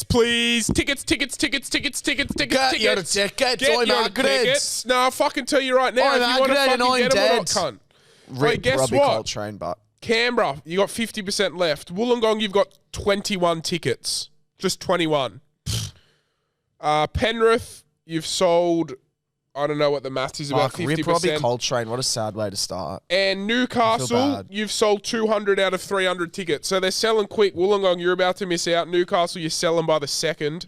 please. Tickets. Get your tickets. Get your tickets. No, I'll fucking tell you right now. If you want to fucking get them or not, cunt. Wait, guess Robbie what? Coltrane, but Canberra, you got 50% left. Wollongong, you've got 21 tickets. Just 21. Penrith, you've sold, I don't know what the maths is, about 50%. Rip Robbie Coltrane, what a sad way to start. And Newcastle, you've sold 200 out of 300 tickets. So they're selling quick. Wollongong, you're about to miss out. Newcastle, you're selling by the second.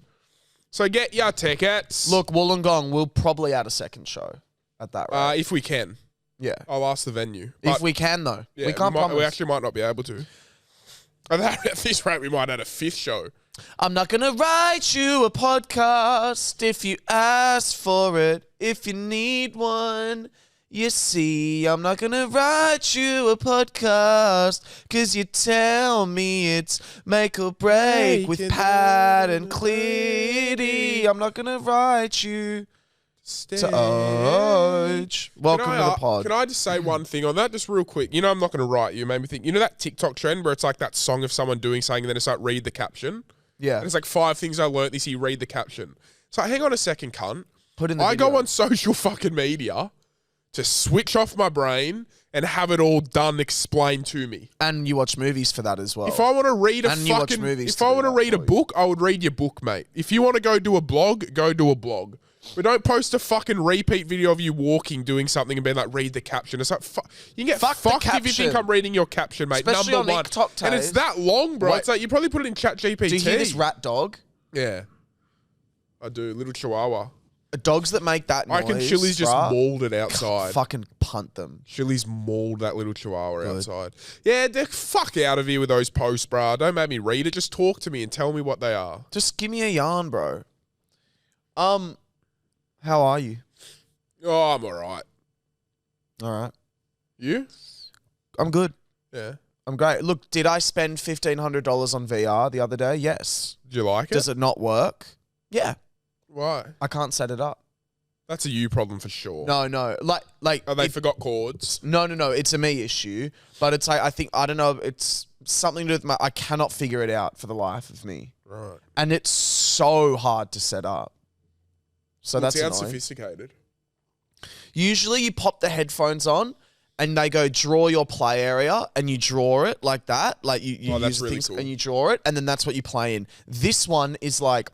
So get your tickets. Look, Wollongong, we'll probably add a second show at that rate. If we can. Yeah. I'll ask the venue. But if we can, though. Yeah, we can't promise. We actually might not be able to. At this rate, we might add a fifth show. I'm not going to write you a podcast if you ask for it, if you need one. You see, I'm not going to write you a podcast because you tell me it's make or break with Pat and Cleary. I'm not going to write you to Oj. Welcome to the pod. Can I just say one thing on that, just real quick? You know, I'm not going to write you. It made me think. You know that TikTok trend where it's like that song of someone doing something and then it's like read the caption? Yeah. And it's like 5 things I learnt this year, read the caption. So hang on a second, cunt. Put in the I video. go on social fucking media to switch off my brain and have it all done explained to me. And you watch movies for that as well. If I want to read a book, I would read your book, mate. If you want to go do a blog, go do a blog. But don't post a fucking repeat video of you walking, doing something, and being like, read the caption. It's like, you can get fucked if you think I'm reading your caption, mate. Especially Number on one. TikTok, and it's that long, bro. Wait. It's like, you probably put it in ChatGPT. Do you hear this rat dog? Yeah. I do. Little chihuahua. Dogs that make that noise, I reckon Chili's just mauled it outside. Fucking punt them. Chili's mauled that little chihuahua outside. Yeah, the fuck out of here with those posts, bro. Don't make me read it. Just talk to me and tell me what they are. Just give me a yarn, bro. How are you? Oh, I'm all right. All right. You? I'm good. Yeah. I'm great. Look, did I spend $1,500 on VR the other day? Yes. Do you like it? Does it not work? Yeah. Why? I can't set it up. That's a you problem for sure. No. Like Oh, they forgot chords? No. It's a me issue. But it's like, I don't know. It's something to do with I cannot figure it out for the life of me. Right. And it's so hard to set up. So that's annoying. It sounds sophisticated. Usually you pop the headphones on and they go draw your play area and you draw it like that. Like you use really things cool. and you draw it and then that's what you play in. This one is like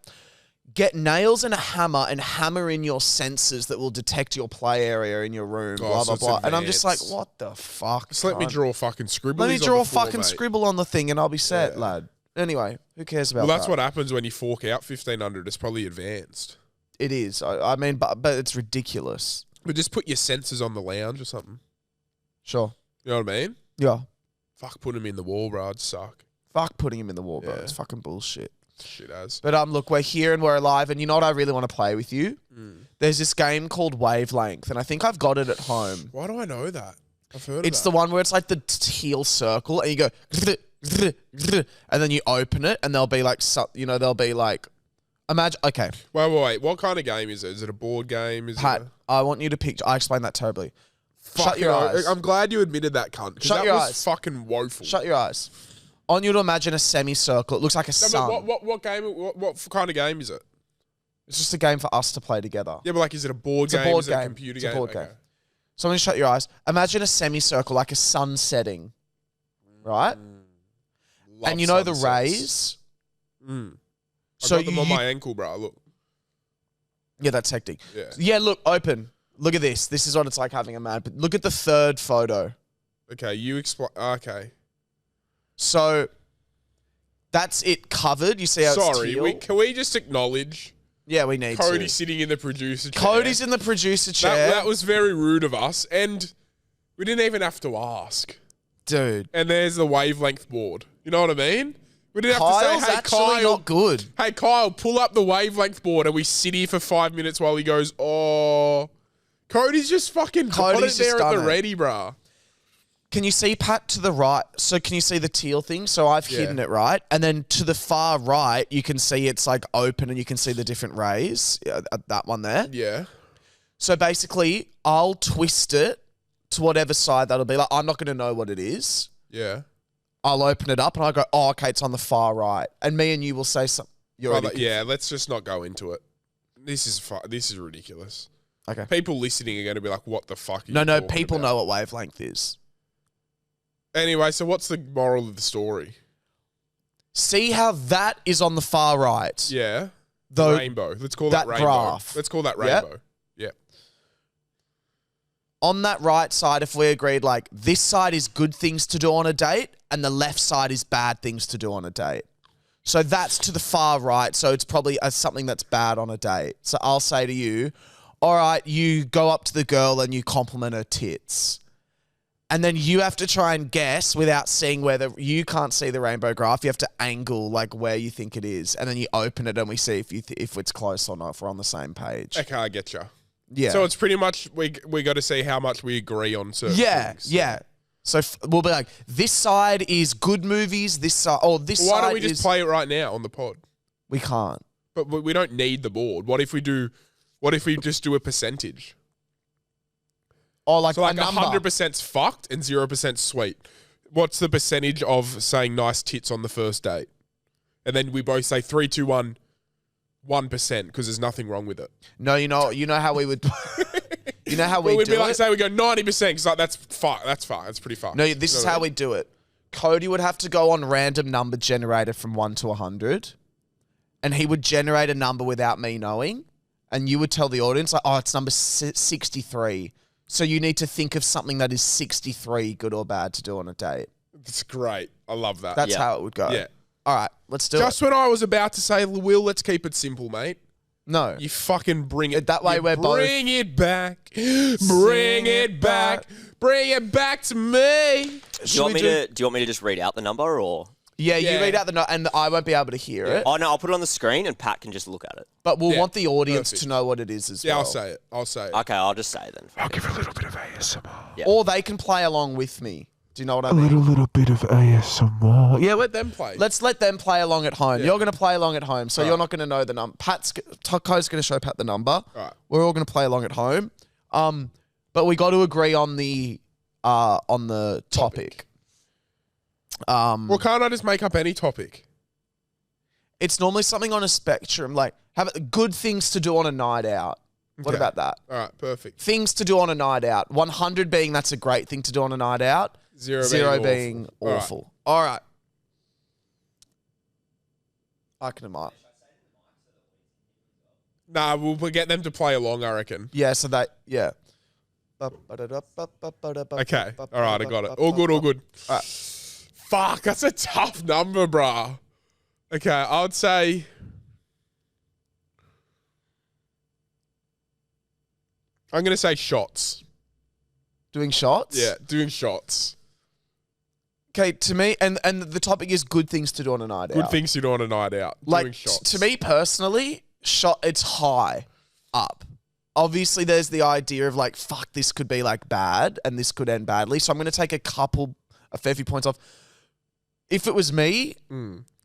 get nails and a hammer and hammer in your sensors that will detect your play area in your room, blah, so blah, blah. And I'm just like, advanced. what the fuck? Just let me draw a fucking scribble. Let me draw a fucking scribble on the thing and I'll be set, lad. Anyway, who cares about that? Well, that's what happens when you fork out $1,500. It's probably advanced. It is. I mean, but it's ridiculous. But just put your sensors on the lounge or something. Sure. You know what I mean? Yeah. Fuck, put them in the wall, bro. It'd suck. Fuck putting him in the wall, bro. Yeah. It's fucking bullshit. Shit as. But look, we're here and we're alive, and you know what I really want to play with you? There's this game called Wavelength, and I think I've got it at home. Why do I know that? I've heard of It's that. the one where it's like the teal circle, and you go, and then you open it, and there'll be like, imagine, okay. Wait. What kind of game is it? Is it a board game? Pat, I want you to picture, I explained that terribly. Shut your eyes. I'm glad you admitted that, cunt. Because Shut that your was eyes. fucking woeful. Shut your eyes. I want you to imagine a semicircle. It looks like a sun. What game? What kind of game is it? It's just a game for us to play together. Yeah, but like, is it a board game? Board is it game. a computer It's game? a board game. So I'm going to shut your eyes. Imagine a semicircle, like a sun setting, right? Love And you know sunsets. the rays? I got them on my ankle, bro. Look. Yeah, that's hectic. Yeah. Yeah, look, open. Look at this. This is what it's like having a man. But look at the third photo. Okay, you explain. Okay. So that's it covered. You see how it's teal? Can we just acknowledge Yeah, we need Cody to. sitting in the producer chair? Cody's in the producer chair. That was very rude of us, and we didn't even have to ask. Dude. And there's the Wavelength board. You know what I mean? We didn't have Kyle's to say, hey, actually Kyle, not good. Hey, Kyle, pull up the Wavelength board, and we sit here for 5 minutes while he goes, oh. Cody's just fucking got it there at the ready, bruh. Can you see, Pat, to the right? So can you see the teal thing? So I've hidden it, right? And then to the far right, you can see it's like open and you can see the different rays. That one there. Yeah. So basically, I'll twist it to whatever side that'll be. Like, I'm not going to know what it is. Yeah. I'll open it up and I'll go, oh, okay, it's on the far right. And me and you will say something. Yeah, let's just not go into it. This is ridiculous. Okay. People listening are going to be like, what the fuck are you No, talking people about? know what wavelength is. Anyway, so what's the moral of the story? See how that is on the far right? Yeah. The rainbow. Let's call that rainbow. Graph. Let's call that rainbow. Yeah. On that right side, if we agreed, like, this side is good things to do on a date, and the left side is bad things to do on a date. So that's to the far right, so it's probably something that's bad on a date. So I'll say to you, all right, you go up to the girl and you compliment her tits. And then you have to try and guess without seeing you can't see the rainbow graph. You have to angle like where you think it is. And then you open it and we see if it's close or not, if we're on the same page. Okay, I get you. Yeah. So it's pretty much, we got to see how much we agree on certain things. Yeah. So we'll be like, this side is good movies, this side, this side Why don't we just play it right now on the pod? We can't. But we don't need the board. What if we just do a percentage? Or like, so like a number. 100%'s fucked and 0% sweet. What's the percentage of saying nice tits on the first date? And then we both say 3, 2, 1, 1% because there's nothing wrong with it. No, you know how we would. You know how we we'd do be like, it? say we go 90% because like that's fuck. That's far. That's pretty far. No, this is how we do it. Cody would have to go on random number generator from 1 to 100, and he would generate a number without me knowing, and you would tell the audience like, oh, it's number 63. So you need to think of something that is 63, good or bad, to do on a date. That's great. I love that. That's how it would go. Yeah. All right, let's do it. Just when I was about to say, Will, let's keep it simple, mate. No. You fucking bring it. That way we're both. Bring it back. Bring it back. Bring it back to me. Do you want me to just read out the number or? Yeah, you read out the note, and I won't be able to hear it. Oh, no, I'll put it on the screen and Pat can just look at it. But we'll want the audience to know what it is as well. Yeah, I'll say it. Okay, I'll just say it then. I'll give a little bit of ASMR. Yeah. Or they can play along with me. Do you know what I mean? A little bit of ASMR. Yeah, let them play. Let's let them play along at home. Yeah. You're going to play along at home, so you're not going to know the number. Co's going to show Pat the number. All right. We're all going to play along at home. But we got to agree on the topic. Well, can't I just make up any topic? It's normally something on a spectrum, like have good things to do on a night out. What about that? All right, perfect. Things to do on a night out. 100 being that's a great thing to do on a night out. 0 being awful. All right. I can admire. Nah, we'll get them to play along, I reckon. Yeah, so yeah. Okay. All right, I got it. All good. All right. Fuck, that's a tough number, bruh. Okay, I would say... I'm going to say shots. Doing shots? Yeah, doing shots. Okay, to me, and the topic is good things to do on a night out. Good things to do on a night out. Like, doing shots. to me personally, it's high up. Obviously, there's the idea of like, fuck, this could be like bad and this could end badly. So I'm going to take a fair few points off. If it was me,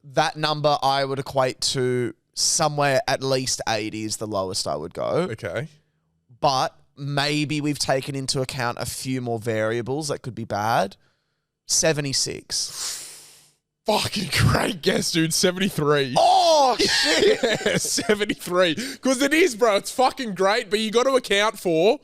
that number I would equate to somewhere at least 80 is the lowest I would go. Okay. But maybe we've taken into account a few more variables that could be bad. 76. Fucking great guess, dude. 73. Oh, shit. Yeah, 73. Because it is, bro. It's fucking great, but you got to account for...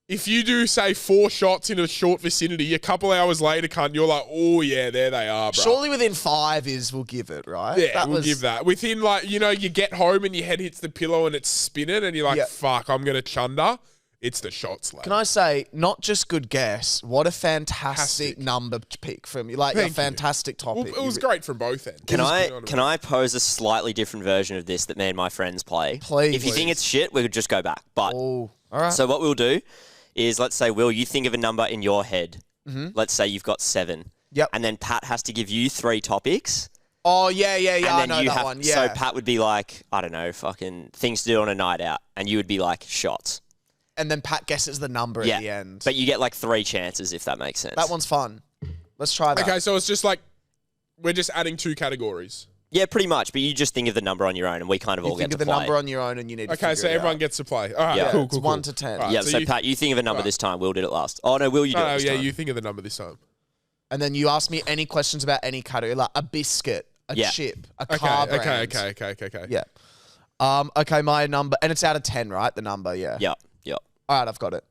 If you do, say, 4 shots in a short vicinity, a couple hours later, you're like, oh, yeah, there they are, bro. Surely within 5 we'll give it, right? Yeah, we'll give that. Within, like, you get home and your head hits the pillow and it's spinning and you're like, fuck, I'm going to chunder. It's the shots, lad. Can I say, not just good guess, what a fantastic number pick from you. Like, a fantastic topic. Well, it was great from both ends. Can I pose a slightly different version of this that me and my friends play? Please. If you think it's shit, we could just go back. But all right. So what we'll do is, let's say, Will, you think of a number in your head. Mm-hmm. Let's say you've got 7. Yep. And then Pat has to give you 3 topics. Oh, yeah. I know that one. Yeah. So Pat would be like, I don't know, fucking things to do on a night out. And you would be like, shots. And then Pat guesses the number at the end. But you get like 3 chances, if that makes sense. That one's fun. Let's try that. Okay, so it's just like, we're just adding 2 categories. Yeah, pretty much. But you just think of the number on your own, and we kind of all get to play. You think of the number on your own, and you need to figure it out. Okay, so everyone gets to play. All right, cool. It's 1 to 10. Right, yeah, so Pat, you think of a number this time. Will did it last. Oh, no, Will, you do it this time. You think of the number this time. And then you ask me any questions about any category, like a biscuit, A Yeah. chip. A Okay, car brand. okay. Yeah. Okay, my number, and it's out of 10, right? The number, yeah. Yep. All right, I've got it.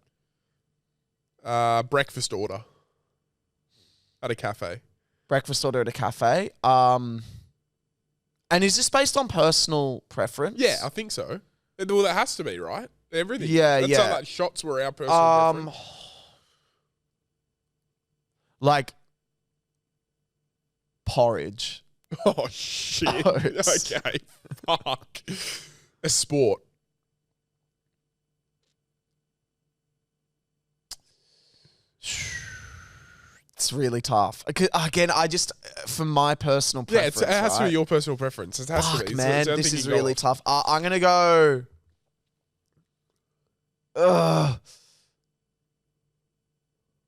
Breakfast order at a cafe. Breakfast order at a cafe. And is this based on personal preference? Yeah, I think so. Well, that has to be, right? Everything. Yeah, That's yeah. how like shots were our personal preference. Like porridge. Oh, shit. Oats. Okay. Fuck. A sport. It's really tough. Again, I just, for my personal preference, Yeah, it has to right? be your personal preference. It has to Fuck, be. man, So this thinking is really golf. tough. I'm going to go...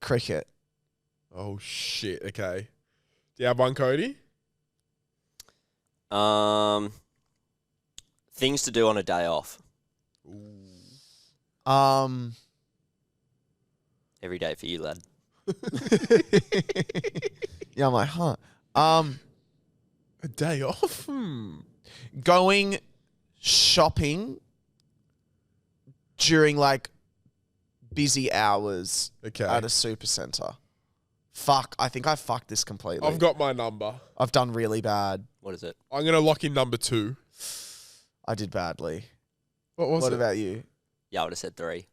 cricket. Oh, shit. Okay. Do you have one, Cody? Things to do on a day off. Every day for you, lad. Yeah, I'm like, huh. A day off? Going shopping during like busy hours Okay. at a supercenter. Fuck, I think I fucked this completely. I've got my number. I've done really bad. What is it? I'm going to lock in number 2. I did badly. What was What it? about you? Yeah, I would have said 3.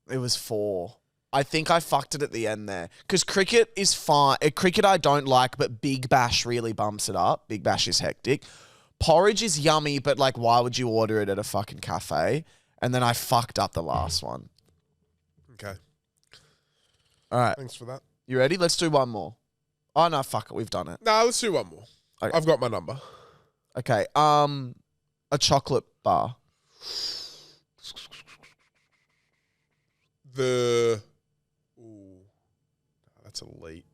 It was 4. I think I fucked it at the end there. Because cricket is fine. Cricket I don't like, but Big Bash really bumps it up. Big Bash is hectic. Porridge is yummy, but like, why would you order it at a fucking cafe? And then I fucked up the last one. Okay. All right. Thanks for that. You ready? Let's do one more. Oh, no, fuck it. We've done it. No, let's do one more. Okay. I've got my number. Okay. A chocolate bar. Ooh, that's elite.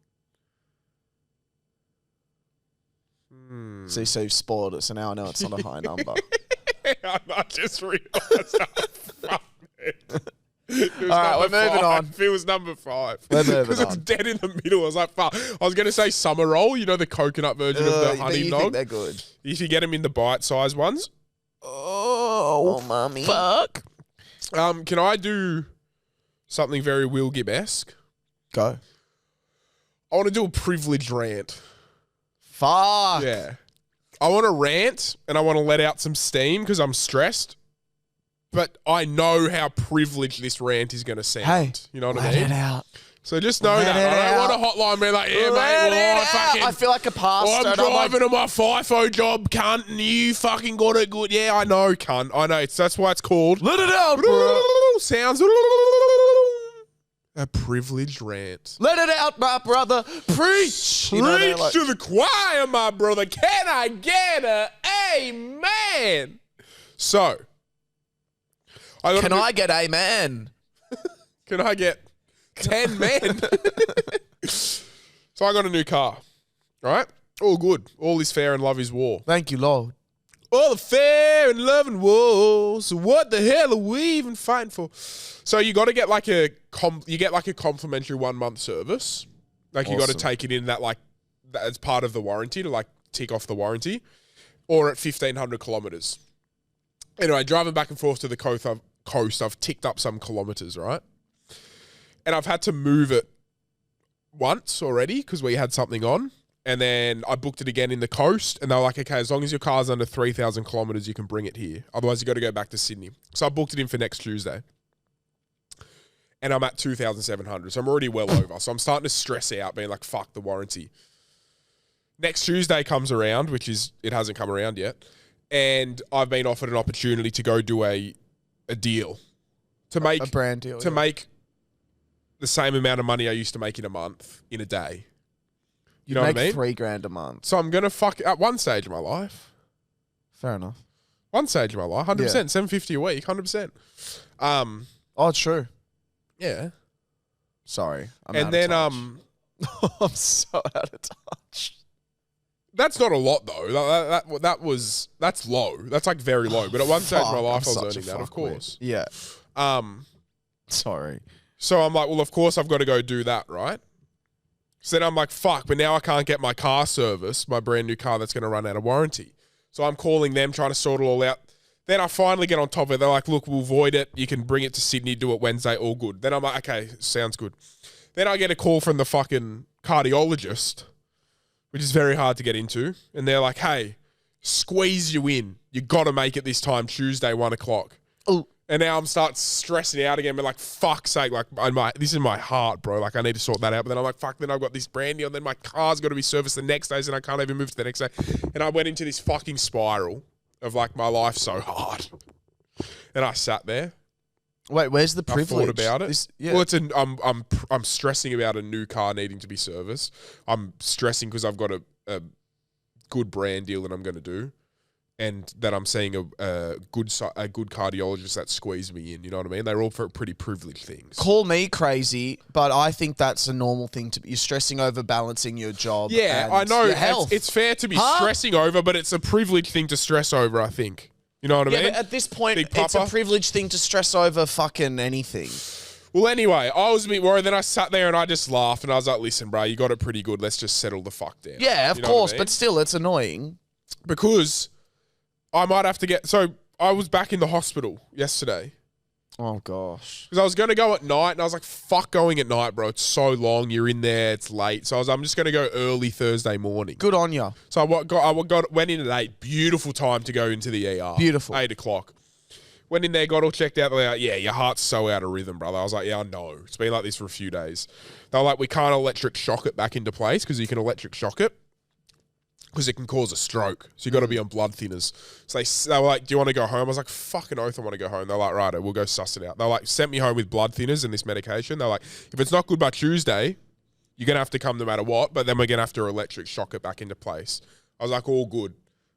So you've spoiled it, so now I know it's not a high number. I just realised. Fuck it. All right, we're moving on. It was number 5. We're moving Because it's on. dead in the middle. I was like, fuck. I was going to say summer roll, you know, the coconut version of the But honey you nog. think they're good? If you get them in the bite-sized ones. Oh, mommy. Fuck. Can I do something very Will Gibb-esque? Go. I want to do a privileged rant. Fuck. Yeah. I want to rant and I want to let out some steam because I'm stressed. But I know how privileged this rant is going to sound. Hey, you know what I let mean? it out. So just know Let that. it I don't out. want a hotline being like, yeah, Let mate, it well, out. fucking, I feel like a pastor. I'm and I'm like, driving to my FIFO job, cunt, and you fucking got it good. Yeah, I know, cunt. I know. That's why it's called. let it out, bro. Sounds a privileged rant. Let it out, my brother. Preach. You know, they're Preach like- to the choir, my brother. Can I get a amen? So, Can I get amen? Can I get 10 men? So I got a new car, right? All good. All is fair and love is war. Thank you, Lord. All the fair and love and war. So what the hell are we even fighting for? So you got to get like a complimentary 1-month service. Like you got to Awesome. take it in that like as part of the warranty to like tick off the warranty, or at 1,500 kilometers. Anyway, driving back and forth to the coast, I've ticked up some kilometers, right? And I've had to move it once already because we had something on. And then I booked it again in the coast. And they were like, okay, as long as your car's under 3,000 kilometers, you can bring it here. Otherwise, you got to go back to Sydney. So I booked it in for next Tuesday. And I'm at 2,700. So I'm already well over. So I'm starting to stress out, being like, fuck the warranty. Next Tuesday comes around, it hasn't come around yet. And I've been offered an opportunity to go do a deal. To make A brand deal. to make the same amount of money I used to make in a month in a day. You know make what I mean? $3,000 a month. So I'm going to fuck at one stage of my life. Fair enough. One stage of my life, 100%, Yeah. $750 a week, 100%. Oh, it's true. Yeah. Sorry. And then I'm so out of touch. that's not a lot though. That's low. That's like very low. But at one stage of my Fuck, life, I was I'm such earning a that, of fuckwit. course. Yeah. Sorry. So I'm like, well, of course I've got to go do that, right? So then I'm like, fuck, but now I can't get my car serviced, my brand new car that's going to run out of warranty. So I'm calling them, trying to sort it all out. Then I finally get on top of it. They're like, look, we'll void it. You can bring it to Sydney, do it Wednesday, all good. Then I'm like, okay, sounds good. Then I get a call from the fucking cardiologist, which is very hard to get into. And they're like, hey, squeeze you in. You got to make it this time, Tuesday, 1 o'clock. Oh. And now I'm start stressing out again. But like, fuck's sake, like this is my heart, bro. Like I need to sort that out. But then I'm like, fuck, then I've got this brand new. And then my car's got to be serviced the next day. And I can't even move to the next day. And I went into this fucking spiral of like, my life's so hard. And I sat there. Wait, where's the privilege? I thought about it. Well, I'm stressing about a new car needing to be serviced. I'm stressing because I've got a good brand deal that I'm going to do. And that I'm seeing a good cardiologist that squeezed me in. You know what I mean? They're all for pretty privileged things. Call me crazy, but I think that's a normal thing to be. You're stressing over balancing your job. Yeah, and I know. your health. It's fair to be stressing over, but it's a privileged thing to stress over, I think. You know what I mean? But at this point, it's a privileged thing to stress over fucking anything. Well, anyway, I was a bit worried. Then I sat there and I just laughed and I was like, listen, bro, you got it pretty good. Let's just settle the fuck down. Yeah, of course, but still, it's annoying. Because I might have to get... So, I was back in the hospital yesterday. Oh, gosh. Because I was going to go at night, and I was like, fuck going at night, bro. It's so long. You're in there. It's late. So, I'm just going to go early Thursday morning. Good on you. So, went in at 8. Beautiful time to go into the ER. Beautiful. 8 o'clock. Went in there, got all checked out. They're like, yeah, your heart's so out of rhythm, brother. I was like, yeah, I know. It's been like this for a few days. They were like, we can't electric shock it back into place because you can electric shock it. Because it can cause a stroke. So you got to be on blood thinners. So they were like, do you want to go home? I was like, fucking oath I want to go home. They're like, right, we'll go suss it out. They like sent me home with blood thinners and this medication. They're like, if it's not good by Tuesday, you're going to have to come no matter what, but then we're going to have to electric shock it back into place. I was like, all good.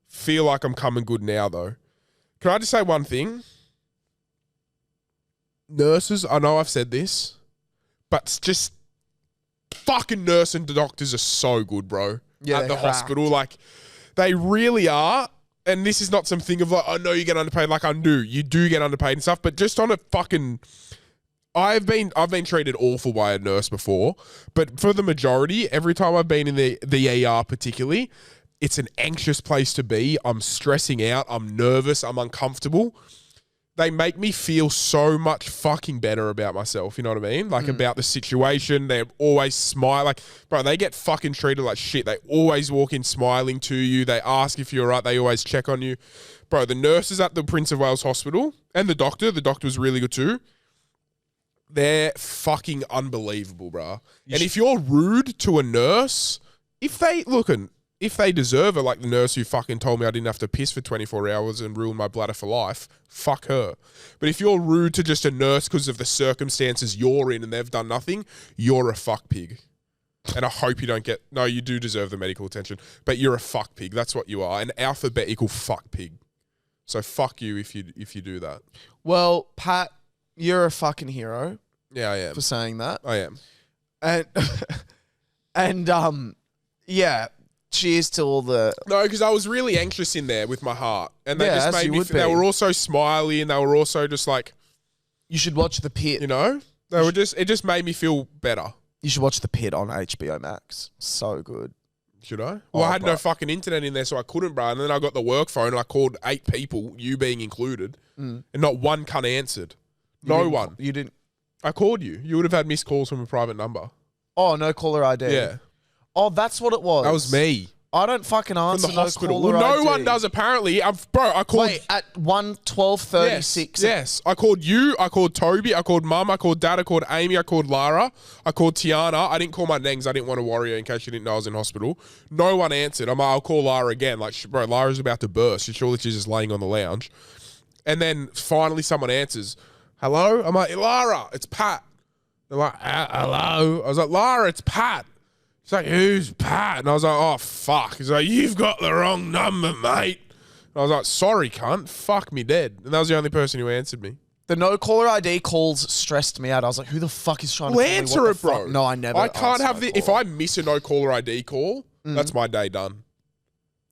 Feel like I'm coming good now, though. Can I just say one thing? Nurses, I know I've said this, but just fucking nurse and doctors are so good, bro. Yeah, at the hospital. Like, they really are. And this is not something of like, I know you get underpaid. Like, I do. You do get underpaid and stuff. But just on a fucking... I've been treated awful by a nurse before. But for the majority, every time I've been in the ER particularly, it's an anxious place to be. I'm stressing out. I'm nervous. I'm uncomfortable. They make me feel so much fucking better about myself, you know what I mean? Like, about the situation. They always smile. Like, bro, they get fucking treated like shit. They always walk in smiling to you. They ask if you're right. They always check on you. Bro, the nurses at the Prince of Wales Hospital and the doctor was really good too. They're fucking unbelievable, bro. And if you're rude to a nurse, if they deserve it, like the nurse who fucking told me I didn't have to piss for 24 hours and ruin my bladder for life, fuck her. But if you're rude to just a nurse because of the circumstances you're in and they've done nothing, you're a fuck pig. And I hope you don't get... No, you do deserve the medical attention, but you're a fuck pig. That's what you are. An alphabetical fuck pig. So fuck you if you do that. Well, Pat, you're a fucking hero. Yeah, I am. For saying that. I am. And yeah... Cheers to all the... No, because I was really anxious in there with my heart. And they just made me... They were also smiley and they were also just like... You should watch The Pit. You know? It just made me feel better. You should watch The Pit on HBO Max. So good. Should I? Well, I had no fucking internet in there, so I couldn't, bro. And then I got the work phone and I called 8 people, you being included, and not one cunt answered. No one. You didn't... I called you. You would have had missed calls from a private number. Oh, no caller ID. Yeah. Oh, that's what it was. That was me. I don't fucking answer from the hospital. Caller well, no ID. one does apparently. I called. Wait, at 1:12:36. Yes. I called you. I called Toby. I called Mum. I called Dad. I called Amy. I called Lara. I called Tiana. I didn't call my names. I didn't want to worry her in case she didn't know I was in hospital. No one answered. I'm like, I'll call Lara again. Like, bro, Lara's about to burst. Surely she's just laying on the lounge. And then finally someone answers. Hello? I'm like, Lara, it's Pat. They're like, hello? I was like, Lara, it's Pat. She's like, who's Pat? And I was like, oh, fuck. He's like, you've got the wrong number, mate. And I was like, sorry, cunt. Fuck me dead. And that was the only person who answered me. The no caller ID calls stressed me out. I was like, who the fuck is trying to call me? Answer it, bro. No, I never. I can't have the... If I miss a no caller ID call, that's my day done.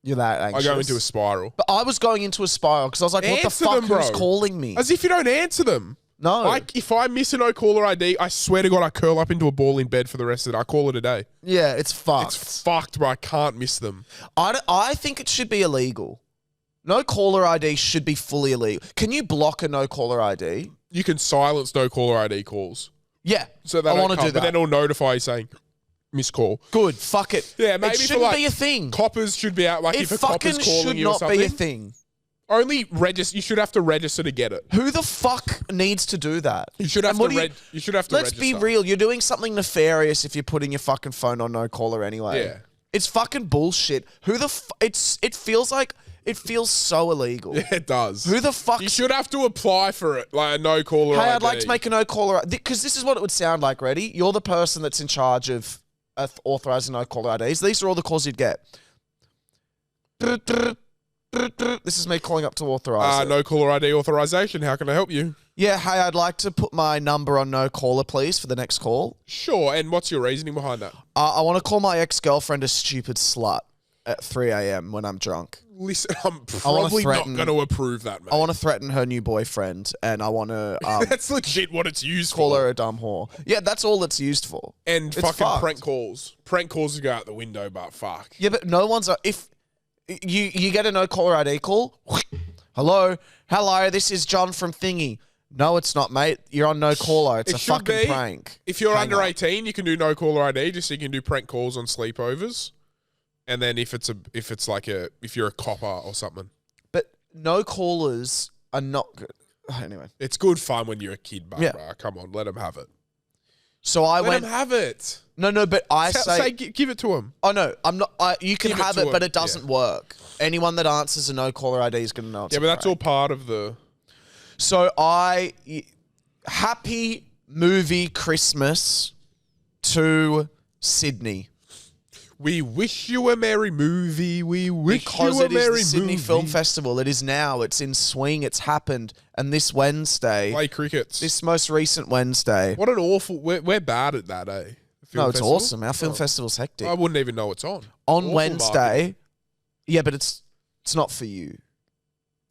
You're that anxious. I go into a spiral. But I was going into a spiral because I was like, what the fuck? Who's calling me? As if you don't answer them. No. If I miss a no caller ID, I swear to God, I curl up into a ball in bed for the rest of it. I call it a day. Yeah, it's fucked. It's fucked, but I can't miss them. I think it should be illegal. No caller ID should be fully illegal. Can you block a no caller ID? You can silence no caller ID calls. Yeah. So I want to do that. But then it'll notify you saying, missed call. Good. Fuck it. Yeah, maybe it shouldn't be a thing. Coppers should be out. Like if a copper's calling you or something. It fucking should not be a thing. Only register. You should have to register to get it. Who the fuck needs to do that? You should have to. You should have to. Let's be real. You're doing something nefarious if you're putting your fucking phone on no caller anyway. Yeah. It's fucking bullshit. Who the it feels so illegal. Yeah, it does. Who the fuck? You should have to apply for it, like a no caller ID. Hey, I'd like to make a no caller because this is what it would sound like. Ready? You're the person that's in charge of authorizing no caller IDs. These are all the calls you'd get. This is me calling up to authorize it. No caller ID authorization. How can I help you? Yeah, hey, I'd like to put my number on no caller, please, for the next call. Sure, and what's your reasoning behind that? I want to call my ex-girlfriend a stupid slut at 3 a.m. when I'm drunk. Listen, I'm probably not going to approve that, man. I want to threaten her new boyfriend, and I want to... that's legit what it's used call for. Call her a dumb whore. Yeah, that's all it's used for. And it's fucking fucked. prank calls. Prank calls go out the window, but fuck. Yeah, but no one's... If you get a no caller ID call, hello, this is John from Thingy. No, it's not, mate. You're on no caller. It's a fucking prank. If you're under 18, you can do no caller ID, just so you can do prank calls on sleepovers. And then if you're a copper or something. But no callers are not good. Anyway. It's good fun when you're a kid, but yeah. Come on, let them have it. So let them have it. No, but I say give it to him. Oh no, I'm not. You can have it, but it doesn't work. Anyone that answers a no caller ID is going to know it's but that's all part of the... So happy movie Christmas to Sydney. We wish you a merry movie. We wish because you a merry movie. Because it is the Sydney Film Festival. It is now. It's in swing. It's happened. And this Wednesday... Play crickets. This most recent Wednesday... What an awful... We're bad at that, eh? No, it's awesome. Our film festival's hectic. I wouldn't even know it's on. On Wednesday... Marketing. Yeah, but it's not for you.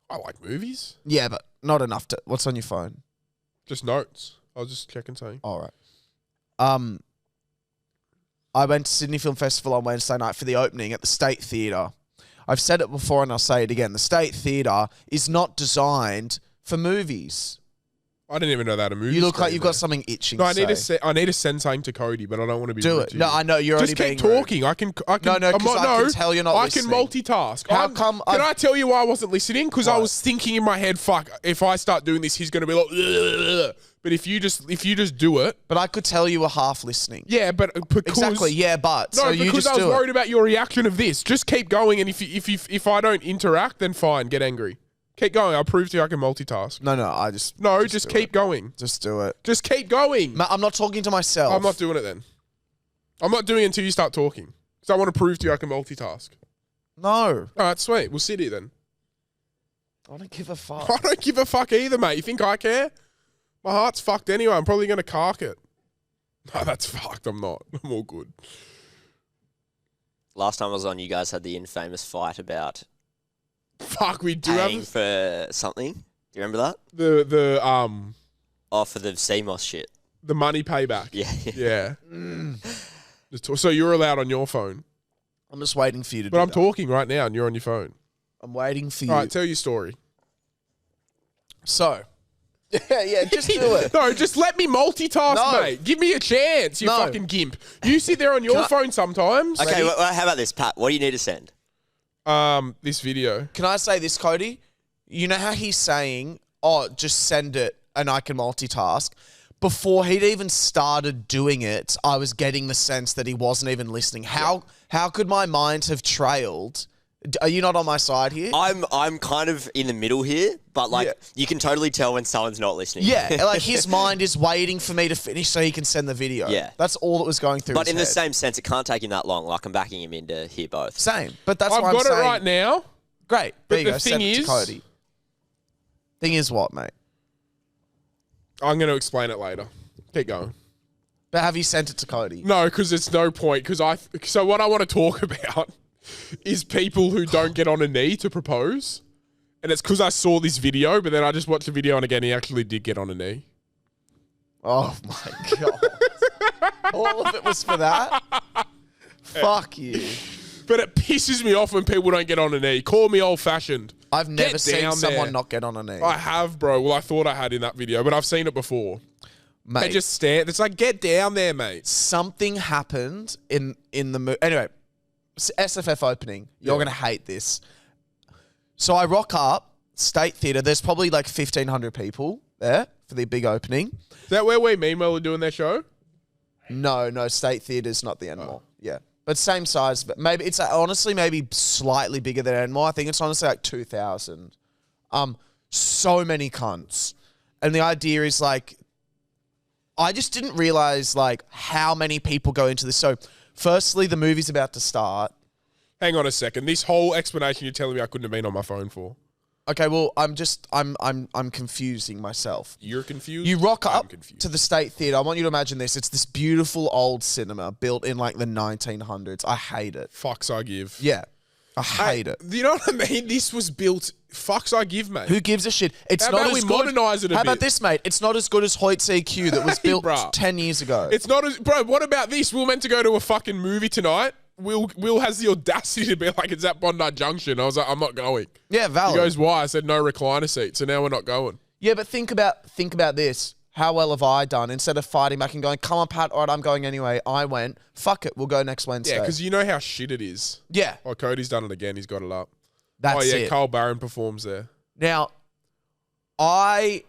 I like movies. Yeah, but not enough to... What's on your phone? Just notes. I was just checking something. All right. I went to Sydney Film Festival on Wednesday night for the opening at the State Theatre. I've said it before and I'll say it again. The State Theatre is not designed for movies. I didn't even know that a movie. You look like you've got something itching. No, I need to send something to Cody, but I don't want to be. Do it. No, I know you're already being rude. Just keep talking. I can. No, because I can tell you're not listening. I can multitask. How come? Can I tell you why I wasn't listening? Because I was thinking in my head, "Fuck! If I start doing this, he's going to be like." Ugh. But if you just do it. But I could tell you were half listening. Yeah, but because exactly. Yeah, but no, so because you just I was worried about your reaction of this. Just keep going, and if I don't interact, then fine. Get angry. Keep going. I'll prove to you I can multitask. No, just keep going. Just do it. Just keep going. I'm not talking to myself. I'm not doing it then. I'm not doing it until you start talking. Because I want to prove to you I can multitask. No. All right, sweet. We'll sit here then. I don't give a fuck. I don't give a fuck either, mate. You think I care? My heart's fucked anyway. I'm probably going to cark it. No, that's fucked. I'm not. I'm all good. Last time I was on, you guys had the infamous fight about... Fuck, we do paying for something. Do you remember that? For the CMOS shit. The money payback. Yeah. Yeah. So you're allowed on your phone. I'm just waiting for you to do that. But I'm that. talking right now and you're on your phone. I'm waiting for you. All right, tell your story. So... yeah, just do it. No, just let me multitask, mate. Give me a chance, you fucking gimp. You sit there on your phone sometimes. Okay, well, how about this, Pat? What do you need to send? This video. Can I say this, Cody? You know how he's saying, just send it and I can multitask? Before he'd even started doing it, I was getting the sense that he wasn't even listening. How could my mind have trailed? Are you not on my side here? I'm kind of in the middle here, but you can totally tell when someone's not listening. Yeah, like his mind is waiting for me to finish so he can send the video. Yeah. That's all that was going through But his in head. the same sense, it can't take him that long. Like, I'm backing him in to hear both. Same. But that's I've why I'm saying... got it right now. Great. But there you go. Send it to Cody. Thing is what, mate? I'm going to explain it later. Keep going. But have you sent it to Cody? No, because it's no point. So what I want to talk about is people who don't get on a knee to propose. And it's because I saw this video, but then I just watched the video and again, he actually did get on a knee. Oh my God. All of it was for that? Fuck you. But it pisses me off when people don't get on a knee. Call me old-fashioned. I've never seen someone not get on a knee. I have, bro. Well, I thought I had in that video, but I've seen it before. Mate, They just stare. It's like, get down there, mate. something happened in the movie. Anyway, SFF opening. You're going to hate this. So I rock up, State Theatre. There's probably like 1,500 people there for the big opening. Is that where we Meanwhile are doing their show? No, State Theatre's not the Enmore. Yeah. But same size, but maybe it's honestly maybe slightly bigger than Enmore. I think it's honestly like 2,000. So many cunts. And the idea is like, I just didn't realize like how many people go into this. So firstly, the movie's about to start. Hang on a second. This whole explanation you're telling me I couldn't have been on my phone for. Okay, well, I'm confusing myself. You're confused? You rock I'm up confused. to the State Theatre. I want you to imagine this. It's this beautiful old cinema built in like the 1900s. I hate it. Fucks I give. Yeah. I hate it. You know what I mean? This was built... Fucks I give, mate. Who gives a shit? It's How not about as we good. modernise it a How bit? about this, mate? It's not as good as Hoyt's EQ that was built bruh. 10 years ago. It's not as... Bro, what about this? We were meant to go to a fucking movie tonight. Will has the audacity to be like, it's at Bondi Junction. I was like, I'm not going. Yeah, valid. He goes, why? I said, no recliner seat. So now we're not going. Yeah, but think about this. How well have I done? Instead of fighting back and going, come on, Pat, all right, I'm going anyway. I went, fuck it, we'll go next Wednesday. Yeah, because you know how shit it is. Yeah. Oh, Cody's done it again. He's got it up. That's Oh, yeah, it. Carl Barron performs there. Now, I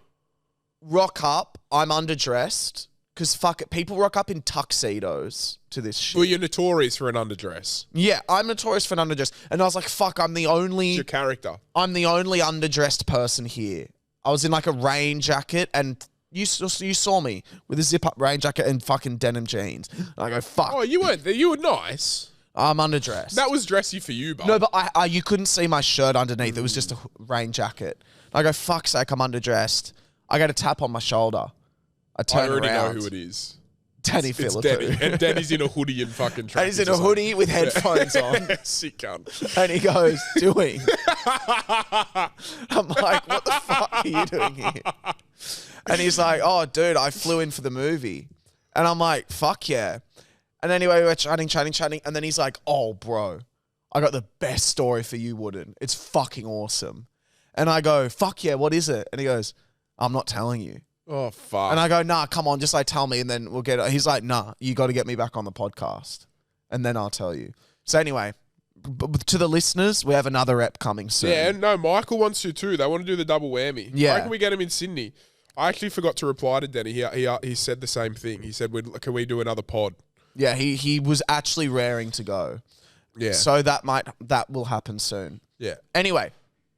rock up, I'm underdressed, because fuck it, people rock up in tuxedos to this shit. Well, you're notorious for an underdress. Yeah, I'm notorious for an underdress. And I was like, fuck, It's your character. I'm the only underdressed person here. I was in like a rain jacket and you saw me with a zip-up rain jacket and fucking denim jeans. And I go, fuck. Oh, you weren't there. You were nice. I'm underdressed. That was dressy for you, bud. No, but I you couldn't see my shirt underneath. It was just a rain jacket. I go, fuck's sake, I'm underdressed. I get a tap on my shoulder. I turn already around. know who it is. Danny It's Danny. And Danny's in a hoodie and fucking And he's in a hoodie with headphones on. Sick cunt. And he goes, doing. I'm like, what the fuck are you doing here? And he's like, oh, dude, I flew in for the movie. And I'm like, fuck yeah. And anyway, we were chatting. And then he's like, oh, bro, I got the best story for you, Wooden. It's fucking awesome. And I go, fuck yeah, what is it? And he goes, I'm not telling you. Oh, fuck. And I go, nah, come on, just like tell me and then we'll get it. He's like, nah, you got to get me back on the podcast. And then I'll tell you. So anyway, to the listeners, we have another rep coming soon. Yeah, no, Michael wants to too. They want to do the double whammy. Yeah. How can we get him in Sydney? I actually forgot to reply to Danny. He said the same thing. He said, can we do another pod? Yeah, he was actually raring to go. Yeah. So that will happen soon. Yeah. Anyway,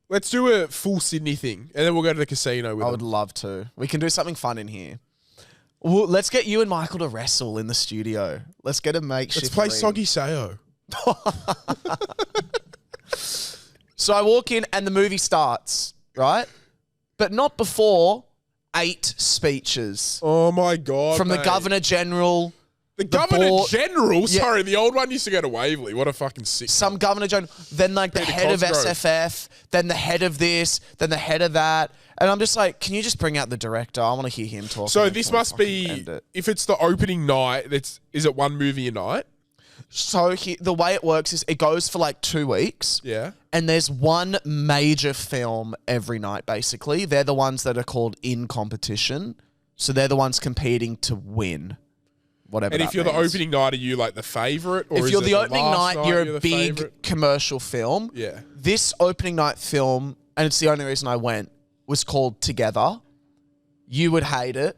Let's do a full Sydney thing, and then we'll go to the casino with I him. would love to. We can do something fun in here. Well, let's get you and Michael to wrestle in the studio. Let's get a makeshift. Let's play ring. Soggy Sayo. So I walk in and the movie starts, right? But not before 8 speeches Oh my God. from the mate. Governor General. The Governor board- General? Yeah. Sorry, the old one used to go to Wavelength. What a fucking sick. Some Governor General, then like the Peter head of Cosgrove. SFF, then the head of this, then the head of that. And I'm just like, can you just bring out the director? I want to hear him talk. So this must be, if it's the opening night, is it one movie a night? So the way it works is it goes for like 2 weeks. Yeah. And there's one major film every night, basically. They're the ones that are called in competition. So they're the ones competing to win. Whatever. And that if you're the means. opening night, are you like the favourite? Or If is you're it the opening last night, you're the a big favourite? commercial film. Yeah. This opening night film, and it's the only reason I went, was called Together. You would hate it,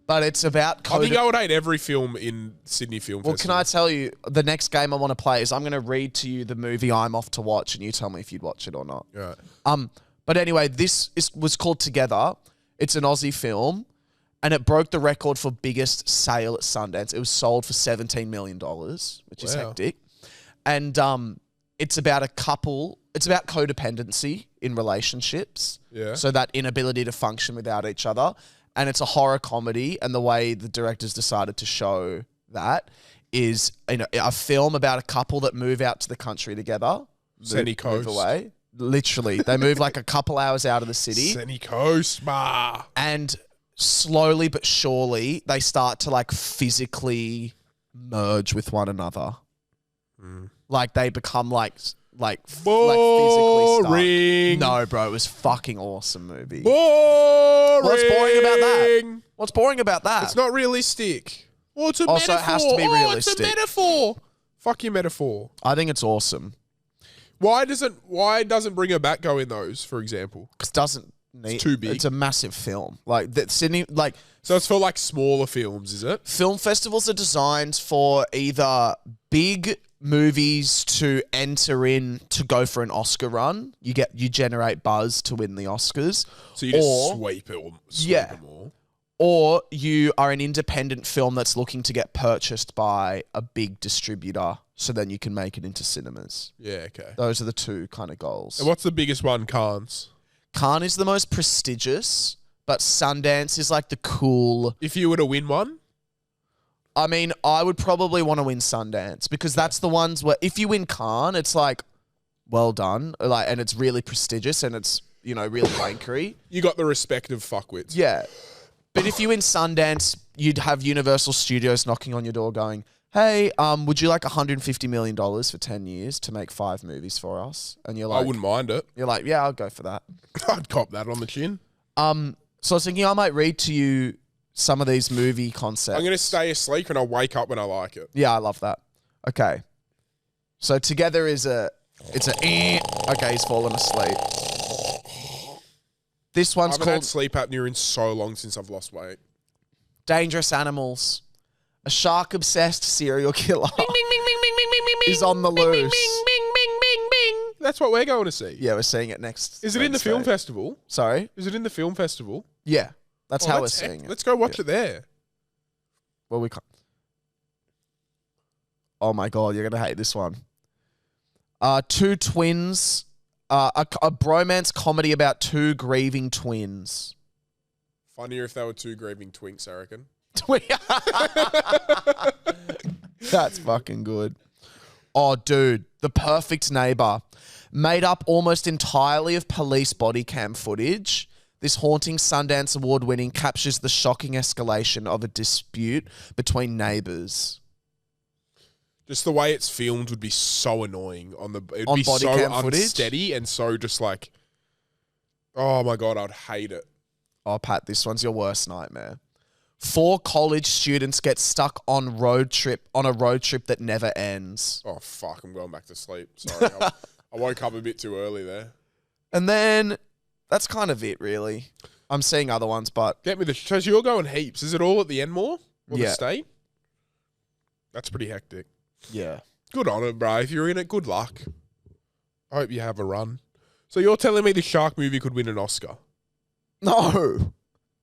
but it's about I think I would hate every film in Sydney Film Well, Festival. can I tell you, the next game I want to play is I'm going to read to you the movie I'm off to watch, and you tell me if you'd watch it or not. Right. But anyway, was called Together. It's an Aussie film, and it broke the record for biggest sale at Sundance. It was sold for $17 million, which is Wow. hectic. And it's about a couple. It's about codependency in relationships. Yeah. So that inability to function without each other. And it's a horror comedy. And the way the directors decided to show that is a film about a couple that move out to the country together. Sunny Coast. Move away. Literally. They move like a couple hours out of the city. Sunny Coast, ma. And slowly but surely they start to like physically merge with one another. Like they become like physically stuck. No, bro, it was fucking awesome movie. Boring. What's boring about that? What's boring about that? It's not realistic. Well, it's a Also, metaphor. it has to be realistic. It's a metaphor. Fuck your metaphor. I think it's awesome. Why doesn't Bring Her Back go in those, for example? Because it doesn't need. It's too big. It's a massive film. Like that Sydney. Like So it's for like smaller films, is it? film festivals are designed for either big movies to enter in to go for an Oscar run. You generate buzz to win the Oscars. So you just sweep them all. Or you are an independent film that's looking to get purchased by a big distributor, so then you can make it into cinemas. Yeah, okay. Those are the two kind of goals. And what's the biggest one? Cannes. Cannes is the most prestigious, but Sundance is like the cool. If you were to win one? I mean, I would probably want to win Sundance because that's the ones where if you win Cannes, it's like, well done, like, and it's really prestigious and it's, you know, really wankery. You got the respect of fuckwits. Yeah. But if you win Sundance, you'd have Universal Studios knocking on your door going, hey, would you like $150 million for 10 years to make 5 movies for us? And you're like... I wouldn't mind it. You're like, yeah, I'll go for that. I'd cop that on the chin. So I was thinking I might read to you some of these movie concepts. I'm going to stay asleep and I'll wake up when I like it. Yeah, I love that. Okay. So Together is okay, he's fallen asleep. This one's I haven't called had sleep apnea in so long since I've lost weight. Dangerous Animals. A shark-obsessed serial killer is on the loose. That's what we're going to see. Yeah, we're seeing it next. Is it in the film festival? Sorry? Is it in the film festival? Yeah, that's how we're seeing it. Let's go watch it there. Well, we can't. Oh my God, you're going to hate this one. Two twins... a bromance comedy about two grieving twins. Funnier if they were two grieving twinks, I reckon. That's fucking good. Oh, dude. The Perfect Neighbor. Made up almost entirely of police body cam footage, this haunting Sundance Award-winning captures the shocking escalation of a dispute between neighbours. Just the way it's filmed would be so annoying on the. It'd on be body so cam footage? unsteady and so just like. Oh my God, I'd hate it. Oh, Pat, this one's your worst nightmare. 4 college students get stuck on a road trip that never ends. Oh fuck! I'm going back to sleep. Sorry, I woke up a bit too early there. And then that's kind of it, really. I'm seeing other ones, but Get me the. So you're going heaps. Is it all at the Enmore or Yeah. the state? That's pretty hectic. yeah. Good on it, bro. If you're in it, good luck. I hope you have a run. So you're telling me the shark movie could win an Oscar? No.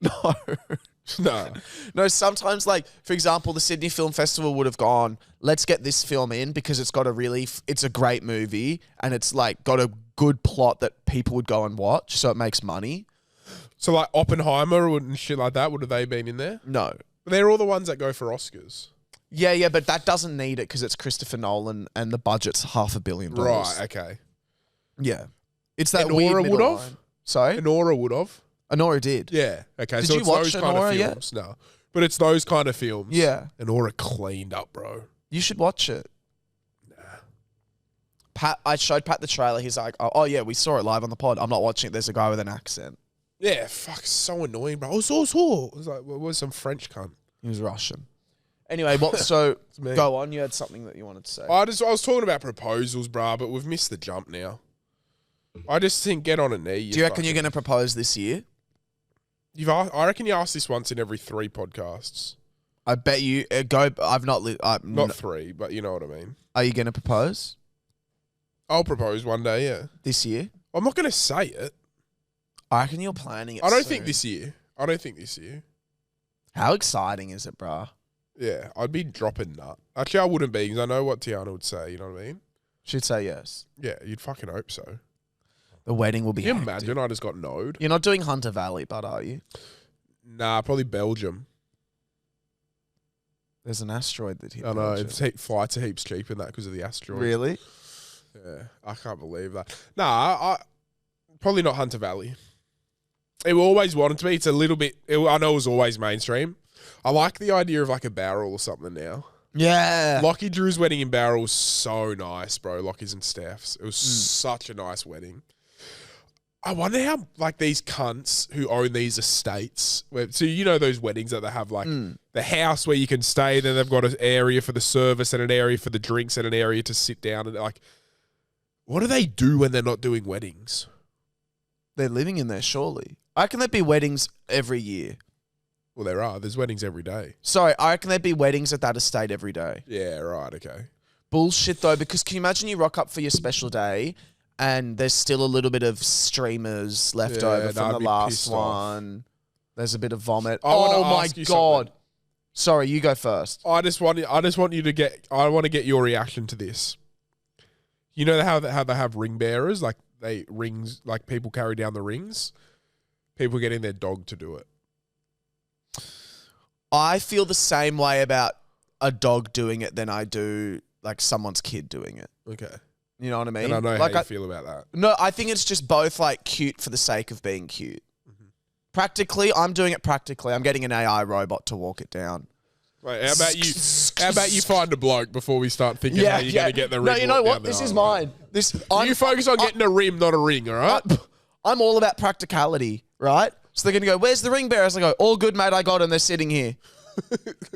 No. No, sometimes, like, for example, the Sydney Film Festival would have gone, let's get this film in because it's got it's a great movie and it's, like, got a good plot that people would go and watch, so it makes money. So like Oppenheimer and shit like that, would have they been in there? No. But they're all the ones that go for Oscars. Yeah, but that doesn't need it because it's Christopher Nolan and the budget's $500 million. Right, okay. Yeah. It's that Anora weird middle would have? line. Sorry? Anora would have. Anora did. Yeah, okay. Did so you it's watch those kind Anora of yet? films. No. But it's those kind of films. Yeah. Anora cleaned up, bro. You should watch it. Nah. I showed Pat the trailer. He's like, oh yeah, we saw it live on the pod. I'm not watching it. There's a guy with an accent. Yeah, fuck, so annoying, bro. It was like, what was some French cunt? He was Russian. Anyway, so me. go on. You had something that you wanted to say. I was talking about proposals, bro, but we've missed the jump now. I just think get on a knee. Do you reckon you're going to propose this year? I reckon you ask this once in every 3 podcasts. I bet you go. I've not. Not 3, but you know what I mean. Are you going to propose I'll propose one day, yeah. this year? I'm not going to say it. I reckon you're planning it. I don't soon. think this year. How exciting is it, bruh? Yeah, I'd be dropping nut. Actually, I wouldn't be because I know what Tiana would say, you know what I mean? She'd say yes. Yeah, you'd fucking hope so. The wedding will be. Can you hectic. imagine I just got node? You're not doing Hunter Valley, but are you? Nah, probably Belgium. There's an asteroid that hit. I know, Belgium. flights are heaps cheaper than that because of the asteroid. Really? Yeah, I can't believe that. Nah, probably not Hunter Valley. It always wanted to be. It's a little bit. I know it was always mainstream. I like the idea of like a barrel or something now. Yeah. Lockie Drew's wedding in Barrel was so nice, bro. Lockie's and Steph's. It was such a nice wedding. I wonder how, like, these cunts who own these estates, so you know those weddings that they have, like, the house where you can stay, then they've got an area for the service and an area for the drinks and an area to sit down. And, like, what do they do when they're not doing weddings? They're living in there, surely. I reckon there'd be weddings every year. Well, there are. There's weddings every day. Sorry, I reckon there'd be weddings at that estate every day. Yeah, right, okay. Bullshit, though, because can you imagine you rock up for your special day and there's still a little bit of streamers left over from the last one. There's a bit of vomit. Oh my God. Something. Sorry, you go first. I want to get your reaction to this. You know how they have ring bearers? Like people carry down the rings? People getting their dog to do it. I feel the same way about a dog doing it than I do like someone's kid doing it. Okay. You know what I mean? And I know like how you feel about that. No, I think it's just both like cute for the sake of being cute. Practically, I'm doing it practically. I'm getting an AI robot to walk it down. Wait, how about you find a bloke before we start thinking how you're going to get the ring? No, you know what? This is mine. You focus on getting a rim, not a ring, all right? I'm all about practicality, right? So they're going to go, where's the ring bearers? I go, all good, mate. I got them. They're sitting here.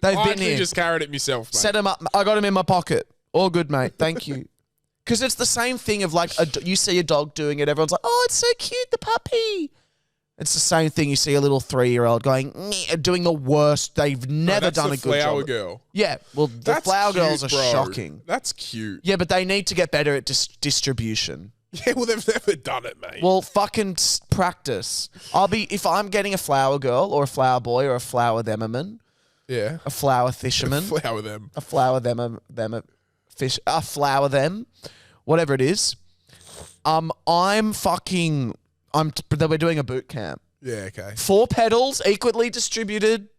They've been here. I just carried it myself, mate. Set them up. I got them in my pocket. All good, mate. Thank you. Because it's the same thing of like, you see a dog doing it. Everyone's like, oh, it's so cute, the puppy. It's the same thing. You see a little 3-year-old going, doing the worst. They've never done a good job. Flower girl. Yeah. Well, the flower girls are shocking. That's cute. Yeah, but they need to get better at distribution. Yeah, well, they've never done it, mate. Well, fucking practice. If I'm getting a flower girl or a flower boy or a flower themmerman. Yeah. A flower fisherman. Flower them. A flower flower them. Whatever it is. We're doing a boot camp. Yeah, okay. 4 petals, equally distributed.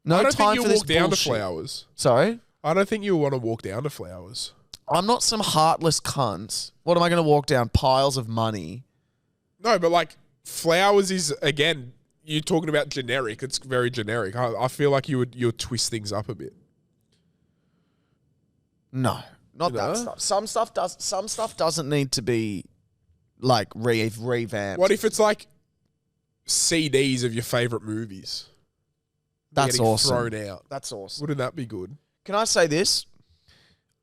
No time for this bullshit. I don't think you'll walk down to flowers. Sorry? I don't think you'll want to walk down to flowers. I'm not some heartless cunt. What am I going to walk down? Piles of money? No, but like flowers is, again, you're talking about generic. It's very generic. I feel like you would twist things up a bit. No, not that stuff. Some stuff doesn't need to be like revamped. What if it's like CDs of your favorite movies? That's awesome. Thrown out. That's awesome. Wouldn't that be good? Can I say this?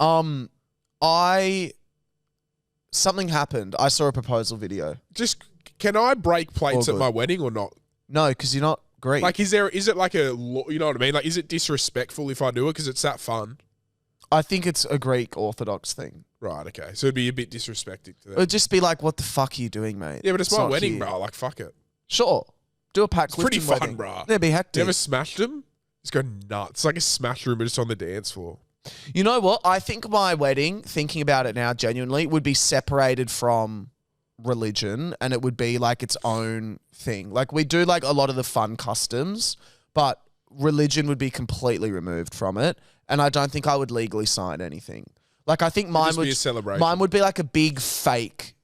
Something happened. I saw a proposal video. Just, can I break plates at my wedding or not? No, because you're not Greek. Like, is it like you know what I mean? Like, is it disrespectful if I do it because it's that fun? I think it's a Greek Orthodox thing. Right, okay. So it'd be a bit disrespecting to them. It'd just be like, what the fuck are you doing, mate? Yeah, but it's my wedding, bro. Like, fuck it. Sure. Do a pack. It's pretty fun, bro. It'd be hectic. You ever smashed them? Just go nuts. It's like a smash room, but it's on the dance floor. You know what? I think my wedding, thinking about it now genuinely, would be separated from religion and it would be like its own thing. Like we do like a lot of the fun customs, but religion would be completely removed from it. And I don't think I would legally sign anything. Like I think mine would be a celebration. Mine would be like a big fake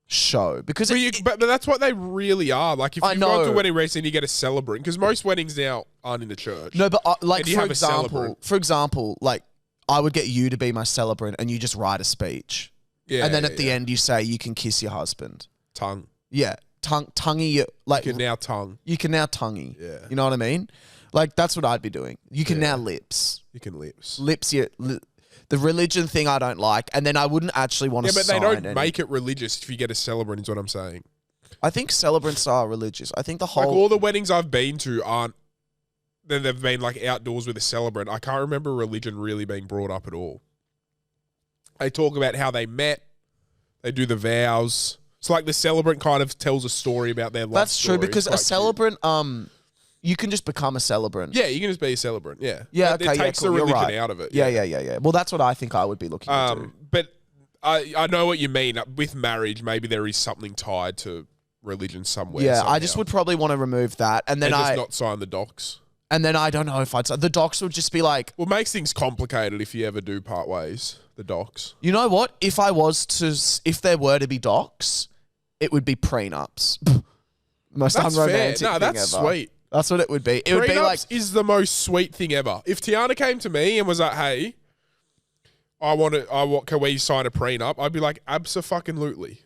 show because but that's what they really are. Like if you go to a wedding recently, you get a celebrant because most weddings now aren't in the church. No, but like for example, like I would get you to be my celebrant and you just write a speech. Yeah. And then at the end you say you can kiss your husband. Tongue. Yeah. Tonguey. Like, you can now tongue. You can now tonguey. Yeah. You know what I mean? Like that's what I'd be doing. You can now lips. You can lips. Lips. The religion thing I don't like. And then I wouldn't actually want to sign. Yeah, but they don't make it religious if you get a celebrant is what I'm saying. I think celebrants are religious. I think the whole... Like all the weddings I've been to aren't... Then they've been like outdoors with a celebrant. I can't remember religion really being brought up at all. They talk about how they met. They do the vows. It's like the celebrant kind of tells a story about their life. That's true because a celebrant, you can just become a celebrant. Yeah, you can just be a celebrant. Yeah. Yeah. Okay. It takes the religion out of it. Yeah. Well, that's what I think I would be looking to do. But I know what you mean. With marriage, maybe there is something tied to religion somewhere. Yeah, somehow. I just would probably want to remove that, and then just not sign the docs. And then I don't know if I'd sign the docs. Would just be like, well, it makes things complicated if you ever do part ways. The docs. You know what? If there were to be docs, it would be prenups. Most That's fair. unromantic No, thing that's ever. sweet. That's what it would be. It would be like... is the most sweet thing ever. If Tiana came to me and was like, hey, can we sign a prenup? I'd be like, abso-fucking-lutely.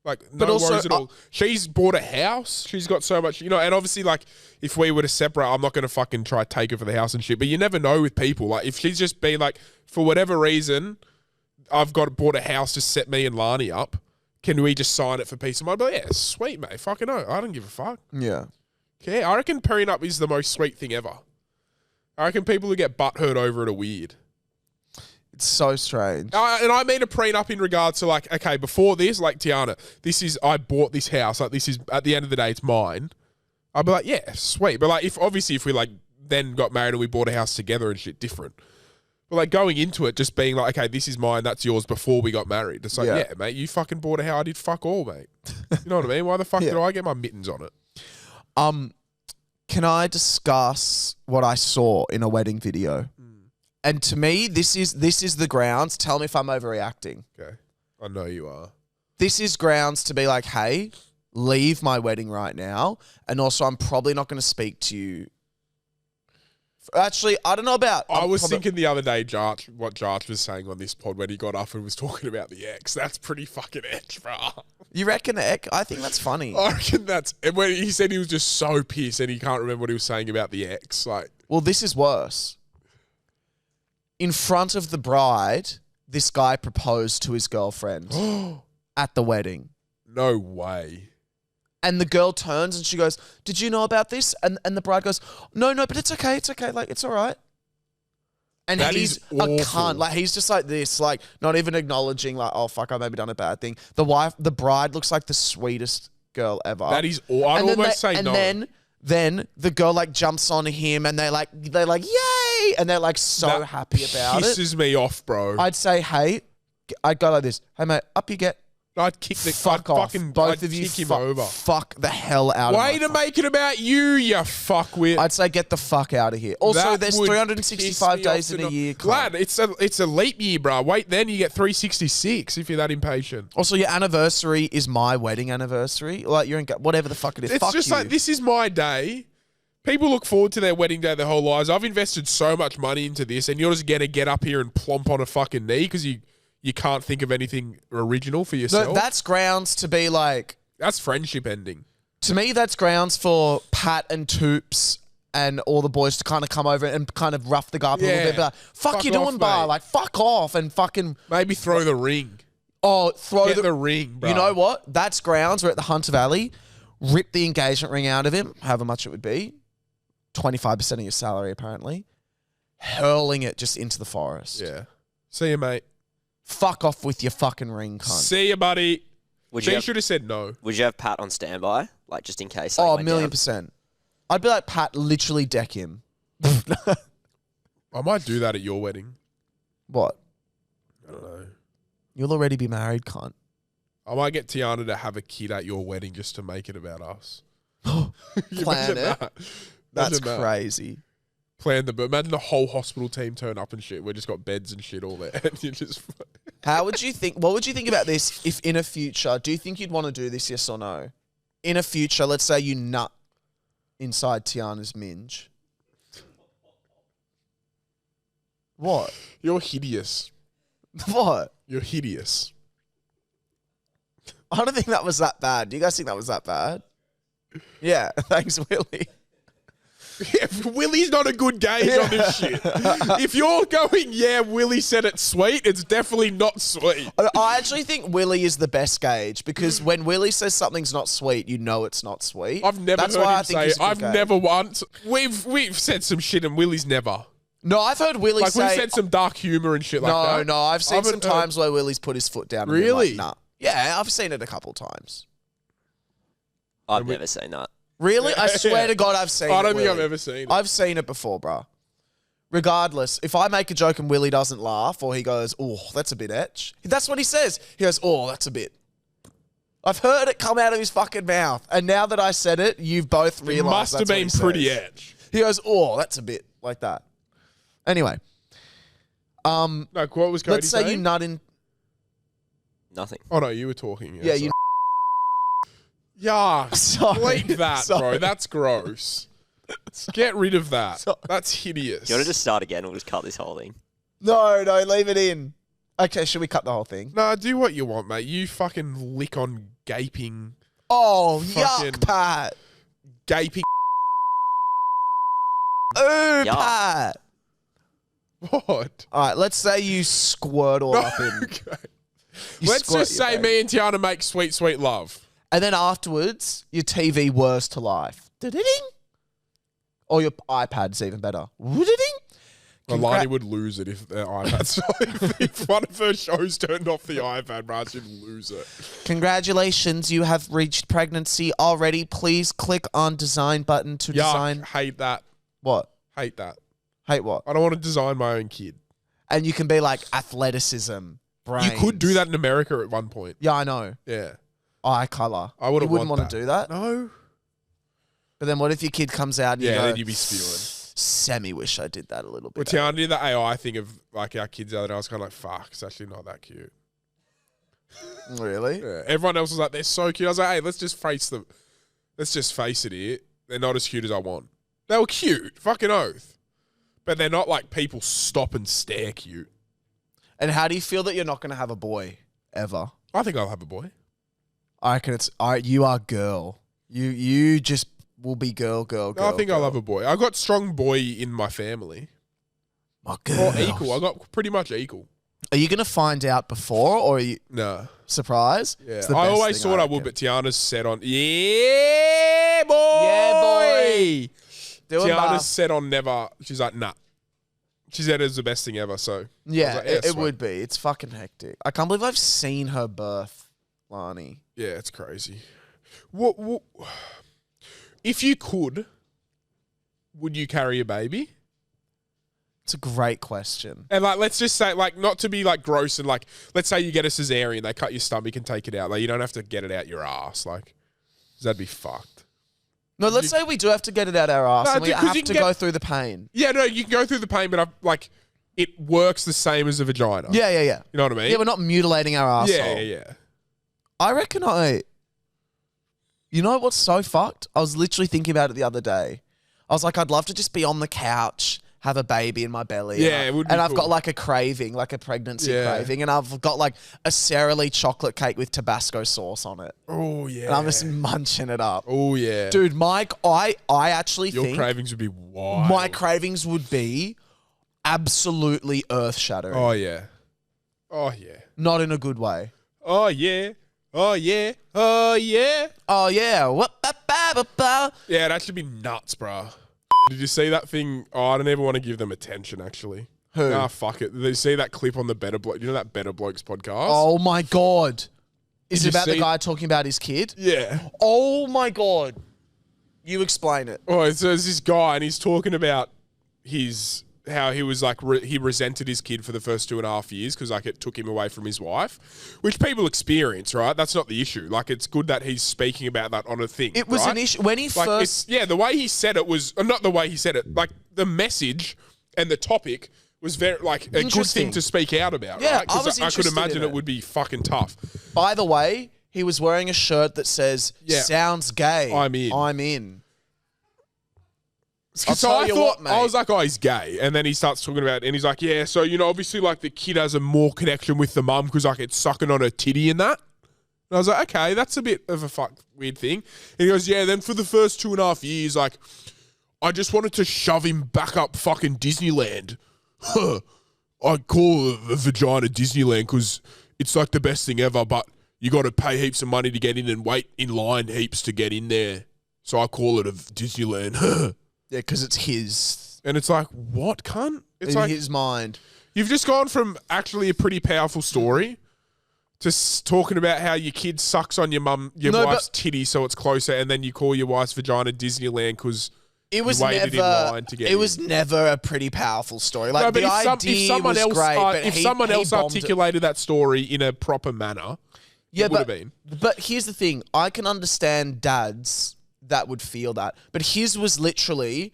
Like, no worries at all. She's bought a house. She's got so much, and obviously, like, if we were to separate, I'm not going to fucking try to take her for the house and shit. But you never know with people. Like, if she's just been like, for whatever reason, I've bought a house to set me and Lani up. Can we just sign it for peace of mind? But yeah, sweet, mate. Fucking no. I don't give a fuck. Yeah. Okay, I reckon prenup is the most sweet thing ever. I reckon people who get butthurt over it are weird. It's so strange. And I mean a prenup in regards to like, okay, before this, like Tiana, I bought this house. Like this is, at the end of the day, it's mine. I'd be like, yeah, sweet. But like, if we like then got married and we bought a house together and shit, different. But like going into it, just being like, okay, this is mine, that's yours before we got married. It's like, yeah mate, you fucking bought a house. I did fuck all, mate. You know what I mean? Why the fuck did I get my mittens on it? Can I discuss what I saw in a wedding video? And to me, this is the grounds. Tell me if I'm overreacting. Okay. I know you are. This is grounds to be like, hey, leave my wedding right now. And also, I'm probably not going to speak to you. Actually, I don't know about... I was thinking the other day, what Jarch was saying on this pod when he got up and was talking about the ex. That's pretty fucking edge, bro. You reckon ex? I think that's funny. I reckon that's... And when he said he was just so pissed and he can't remember what he was saying about the ex. Like, well, this is worse. In front of the bride, this guy proposed to his girlfriend at the wedding. No way. And the girl turns and she goes, did you know about this? And the bride goes, no, but it's okay. It's okay. Like, it's all right. And that he's a cunt. Like, he's just like this, like, not even acknowledging, like, oh, fuck, I maybe done a bad thing. The bride looks like the sweetest girl ever. That is, I'd almost say no. And then the girl, like, jumps on him and they're like, yay! And they're, like, so happy about it. Pisses me off, bro. I'd say, hey, I'd go like this. Hey, mate, up you get. I'd kick the fuck off. Both of you kick him over. Fuck the hell out of Way to make it about you fuckwit. I'd say get the fuck out of here. Also, there's 365 days in a year. Lad, it's a leap year, bro. Wait, then you get 366 if you're that impatient. Also, your anniversary is my wedding anniversary. Like, you're in whatever the fuck it is. It's fuck just you. like, this is my day. People look forward to their wedding day their whole lives. I've invested so much money into this, and you're just going to get up here and plomp on a fucking knee because you can't think of anything original for yourself. No, that's grounds to be like... That's friendship ending. To me, that's grounds for Pat and Toops and all the boys to kind of come over and kind of rough the guy up a little bit. But like, fuck you doing, bar? Like, fuck off and fucking... Maybe throw the ring. Oh, throw the ring, bro. You know what? That's grounds. We're at the Hunter Valley. Rip the engagement ring out of him, however much it would be. 25% of your salary, apparently. Hurling it just into the forest. Yeah. See you, mate. Fuck off with your fucking ring, cunt. See you, buddy. She should have said no. Would you have Pat on standby? Like, just in case? Oh, 1,000,000%. I'd be like, Pat, literally deck him. I might do that at your wedding. What? I don't know. You'll already be married, cunt. I might get Tiana to have a kid at your wedding just to make it about us. Plan it. That's crazy. Plan imagine the whole hospital team turn up and shit. We just got beds and shit all there. And you just... What would you think about this if in a future, do you think you'd want to do this, yes or no? In a future, let's say you nut inside Tiana's minge. What? You're hideous. What? You're hideous. I don't think that was that bad. Do you guys think that was that bad? Yeah. Thanks, Willie. Yeah, Willie's not a good gauge on this shit. If you're going, Willie said it's sweet, it's definitely not sweet. I actually think Willie is the best gauge because when Willie says something's not sweet, you know it's not sweet. I've never heard him say, I've never once. We've said some shit and Willie's never. No, I've heard Willie say... We've said some dark humour and shit like that. No, I've seen some times where Willie's put his foot down. Really? And nah. Yeah, I've seen it a couple times. I've never seen that. Really? I swear to God I've seen it, I don't think Willie. I've ever seen it. I've seen it before, bro. Regardless, if I make a joke and Willie doesn't laugh or he goes, oh, that's a bit etch. That's what he says. He goes, oh, that's a bit. I've heard it come out of his fucking mouth. And now that I said it, you've both realised It must have been pretty etch. He goes, oh, that's a bit. Like that. Anyway. No, what was Cody let's say saying? you nut in... Nothing. Oh, no, you were talking. Yeah, you... Yuck. Sorry. Bleep that, Sorry. bro. That's gross. Get rid of that. That's hideous. Do you want to just start again? We'll just cut this whole thing. No, leave it in. Okay, should we cut the whole thing? Nah, do what you want, mate. You fucking lick on gaping... Oh, Fucking- yuck, Pat. Gaping... Ooh, Yuck. Pat. What? All right, let's say you squirt all up in. Okay. You Let's squirt just your say baby. me and Tiana make sweet, sweet love. And then afterwards, your TV whirs to life. Da-da-ding. Or your iPad's even better. Woo-da-ding. Alani would lose it if their iPad's if one of her shows turned off the iPad, bro, she'd lose it. Congratulations, you have reached pregnancy already. Please click on design button to design. Hate that. What? Hate that. Hate what? I don't want to design my own kid. And you can be like athleticism, brains. You could do that in America at one point. Yeah, I know. Yeah. Eye color. I wouldn't You wouldn't want want to do that. No. But then what if your kid comes out and you Yeah, go, then you'd be spewing. Semi wish I did that a little Well, bit. Tiana did the AI thing of like our kids the other day. I was kind of like, fuck, it's actually not that cute. Really? Yeah. Everyone else was like, they're so cute. I was like, hey, let's just face them. Let's just face it here. They're not as cute as I want. They were cute. Fucking oath. But they're not like people stop and stare cute. And how do you feel that you're not going to have a boy ever? I think I'll have a boy. I reckon you are girl. You just will be girl. No, I think I'll have a boy. I got strong boy in my family. My girl. Or equal. I got pretty much equal. Are you going to find out before or are you No. surprised? Yeah. It's the I best always thing, thought I reckon. would, but Tiana's set on, yeah, boy. Yeah, boy. Do it, Tiana's ma. set on never. She's like, nah. She said it's the best thing ever, so. Yeah, like, it sweet. would be. It's fucking hectic. I can't believe I've seen her birth, Lani. Yeah, it's crazy. What, if you could, would you carry a baby? It's a great question. And like, let's just say, like, not to be like gross and like, let's say you get a cesarean, they cut your stomach and take it out. Like, you don't have to get it out your ass. Like, 'cause that'd be fucked. No, let's say we do have to get it out our ass No, and we dude, 'cause have you to can go get- through the pain. Yeah, no, you can go through the pain, but it works the same as a vagina. Yeah. You know what I mean? Yeah, we're not mutilating our asshole. Yeah. I reckon you know what's so fucked? I was literally thinking about it the other day. I was like, I'd love to just be on the couch, have a baby in my belly. Yeah, it would be And I've cool. got like a craving, like a pregnancy Yeah. craving. And I've got like a Sara Lee chocolate cake with Tabasco sauce on it. Oh, yeah. And I'm just munching it up. Oh, yeah. Dude, Mike, I actually Your think cravings would be wild. my cravings would be absolutely earth-shattering. Oh, yeah. Oh, yeah. Not in a good way. Oh, yeah. Oh, yeah. Oh, yeah. Oh, yeah. What-ba-ba-ba-ba. Yeah, that should be nuts, bro. Did you see that thing? Oh, I don't even want to give them attention, actually. Who? Nah, fuck it. Did you see that clip on the Better Bloke? You know that Better Blokes podcast? Oh, my God. Is Did it you about the see- guy talking about his kid? Yeah. Oh, my God. You explain it. Oh, so there's this guy, and he's talking about how he was like, he resented his kid for the first 2.5 years because like it took him away from his wife, which people experience, right? That's not the issue. Like, it's good that he's speaking about that on a thing. It was right? an issue. When he Like, first... the way he said it was not the way he said it. Like, the message and the topic was very like a good Interesting. thing to speak out about. Yeah, right? I was I could interested imagine in it it. would be fucking tough. By the way, he was wearing a shirt that says, Yeah. sounds gay. I'm in. I'm in. So tell I you thought, what, mate. I was like, oh, he's gay. And then he starts talking about it, and he's like, yeah, so, obviously, like, the kid has a more connection with the mum because, like, it's sucking on her titty and that. And I was like, okay, that's a bit of a weird thing. And he goes, yeah, then for the first 2.5 years, like, I just wanted to shove him back up fucking Disneyland. I call a vagina Disneyland because it's, like, the best thing ever, but you got to pay heaps of money to get in and wait in line heaps to get in there. So I call it a Disneyland. Yeah, because it's his. And it's like, what, cunt? It's In like, his mind. you've just gone from actually a pretty powerful story to talking about how your kid sucks on your wife's titty so it's closer, and then you call your wife's vagina Disneyland because It was you waited never. in line to get It in. was never a pretty powerful story. Like No, but the if idea someone was else, great, but if he someone else bombed it. articulated that story in a proper manner, Yeah, it would have been. But here's the thing: I can understand dads that would feel that, but his was literally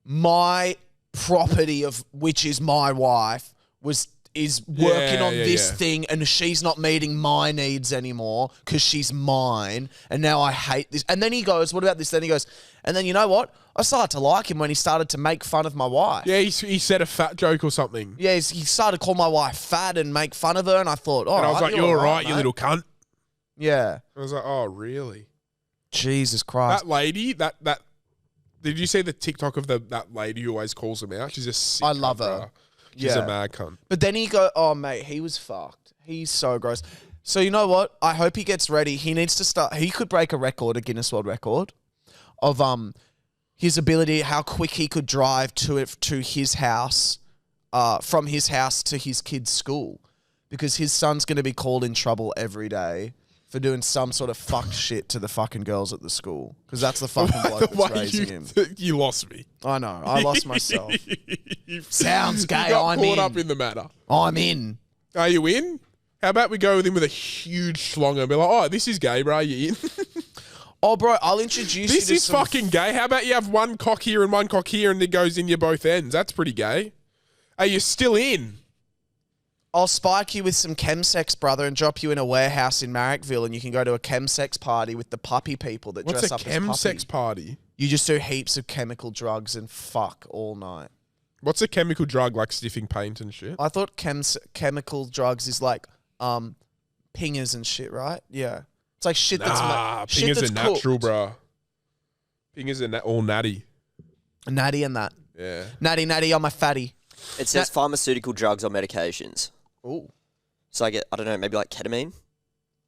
my property of which is my wife was is working on this thing and she's not meeting my needs anymore because she's mine and now I hate this. And then he goes, what about this? Then he goes, and then you know what? I started to like him when he started to make fun of my wife. Yeah, he said a fat joke or something. Yeah, he started to call my wife fat and make fun of her, and I thought, and I was like, you're all right, you little cunt. Yeah. I was like, oh, really? Jesus Christ. That lady, that did you see the TikTok of that lady who always calls him out? She's a sick I love cunt, her. Bro. She's a mad cunt. But then oh, mate, he was fucked. He's so gross. So you know what? I hope he gets ready. He needs to start. He could break a record, a Guinness World Record, of his ability, how quick he could drive to his house, from his house to his kid's school, because his son's going to be called in trouble every day for doing some sort of fuck shit to the fucking girls at the school, because that's the fucking bloke that's raising him. You lost me. I know. I lost myself. Sounds gay. You got I'm caught in. up in the matter. I'm in. Are you in? How about we go with him with a huge schlong and be like, oh, this is gay, bro. Are you in? Oh, bro, I'll introduce you to This is fucking gay. How about you have one cock here and one cock here and it goes in your both ends? That's pretty gay. Are you still in? I'll spike you with some chemsex, brother, and drop you in a warehouse in Marrickville, and you can go to a chemsex party with the puppy people that dress up as puppy. What's a chemsex party? You just do heaps of chemical drugs and fuck all night. What's a chemical drug, like sniffing paint and shit? I thought chemical drugs is like pingers and shit, right? Yeah. It's like shit that's pingers are natural, bro. Pingers are all natty. Natty and that. Yeah. Natty, I'm a fatty. It says pharmaceutical drugs or medications. Ooh. So I don't know, maybe like ketamine?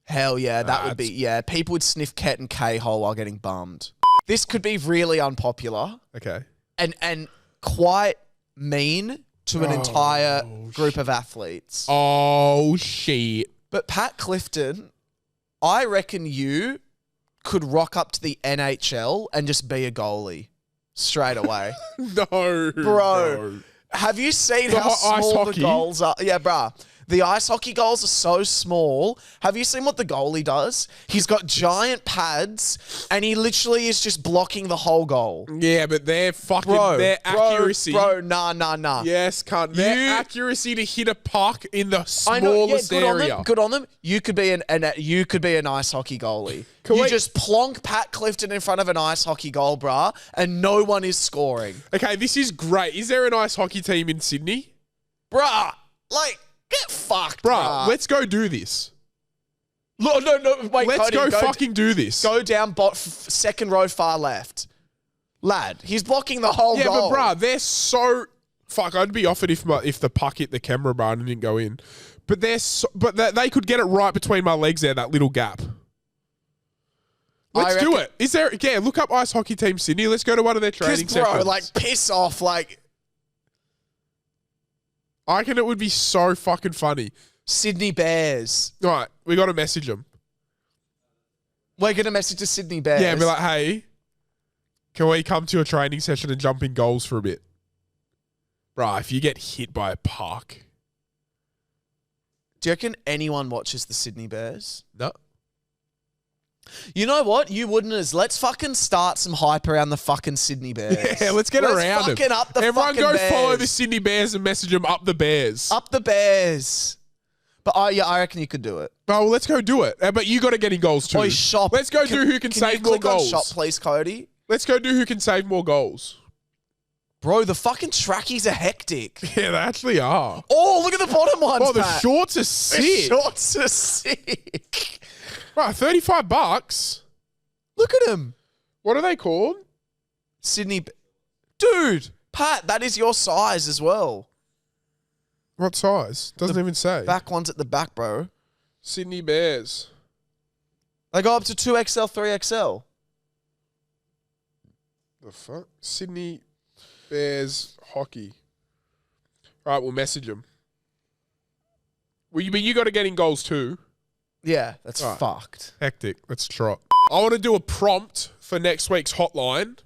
Hell yeah, that would be, yeah. People would sniff Ket and K-hole while getting bummed. This could be really unpopular. Okay. And quite mean to an entire group of athletes. Oh, shit. But Pat Clifton, I reckon you could rock up to the NHL and just be a goalie straight away. No. Bro, no. have you seen how small the goals are? Yeah, bruh. The ice hockey goals are so small. Have you seen what the goalie does? He's got giant pads and he literally is just blocking the whole goal. Yeah, but their accuracy. Bro, nah. Yes, cunt. Their accuracy to hit a puck in the smallest area. Good on them. You could be an ice hockey goalie. You just plonk Pat Clifton in front of an ice hockey goal, bruh, and no one is scoring. Okay, this is great. Is there an ice hockey team in Sydney? Bruh, like... Get fucked, bruh. Let's go do this. No, wait, let's Cody, go fucking do this. Go down second row far left. Lad, he's blocking the whole goal. Yeah, but bruh, they're so... Fuck, I'd be offered if the puck hit the camera bar and didn't go in. But they could get it right between my legs there, that little gap. Let's do it. Is there... Yeah, look up Ice Hockey Team Sydney. Let's go to one of their training sessions. Bro, like, piss off, like... I reckon it would be so fucking funny. Sydney Bears. All right, we got to message them. We're going to message the Sydney Bears. Yeah, and be like, hey, can we come to a training session and jump in goals for a bit? Bruh, if you get hit by a puck. Do you reckon anyone watches the Sydney Bears? No. You know what? You wouldn't. Let's fucking start some hype around the fucking Sydney Bears. Yeah, let's get around them. Up the Everyone fucking go Bears. follow the Sydney Bears and message them up the Bears. Up the Bears. But I reckon you could do it. Oh, well, let's go do it. But you got to get in goals too. Oi, shop. Let's go do who can save more goals. On shop, please, Cody. Let's go do who can save more goals. Bro, the fucking trackies are hectic. Yeah, they actually are. Oh, look at the bottom ones, Oh, the Pat. shorts are sick. The shorts are sick. Right, $35. Look at them. What are they called? Sydney. Dude, Pat, that is your size as well. What size? Doesn't even say. Back ones at the back, bro. Sydney Bears. They go up to 2XL, 3XL. The fuck? Sydney Bears hockey. All right, we'll message them. Well, you got to get in goals too. Yeah, that's fucked. Hectic. Let's trot. I want to do a prompt for next week's hotline.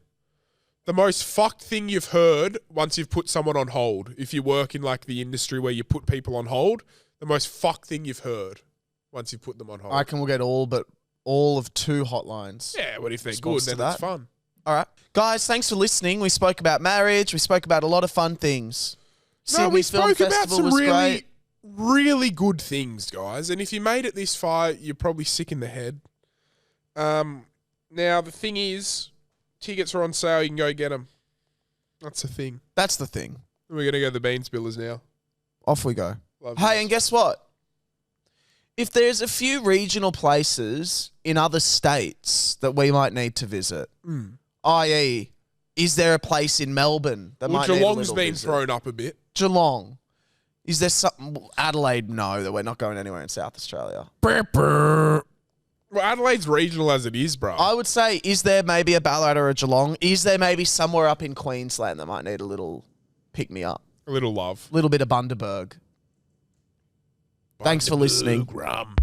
The most fucked thing you've heard once you've put someone on hold. If you work in like the industry where you put people on hold, the most fucked thing you've heard once you've put them on hold. I reckon we'll get all of 2 hotlines. Yeah, what if they're good? Then it's fun. All right. Guys, thanks for listening. We spoke about marriage. We spoke about a lot of fun things. No, we spoke about some really... really good things, guys. And if you made it this far, you're probably sick in the head. Now, the thing is, tickets are on sale. You can go get them. That's the thing. That's the thing. We're going to go to the Bean Spillers now. Off we go. Love Hey, this. and guess what? If there's a few regional places in other states that we might need to visit, i.e., is there a place in Melbourne that might need a Geelong's little been visit? thrown up a bit. Geelong. Is there something... Adelaide, no, that we're not going anywhere in South Australia. Well, Adelaide's regional as it is, bro. I would say, is there maybe a Ballarat or a Geelong? Is there maybe somewhere up in Queensland that might need a little pick-me-up? A little love. A little bit of Bundaberg. Thanks for listening. Rum.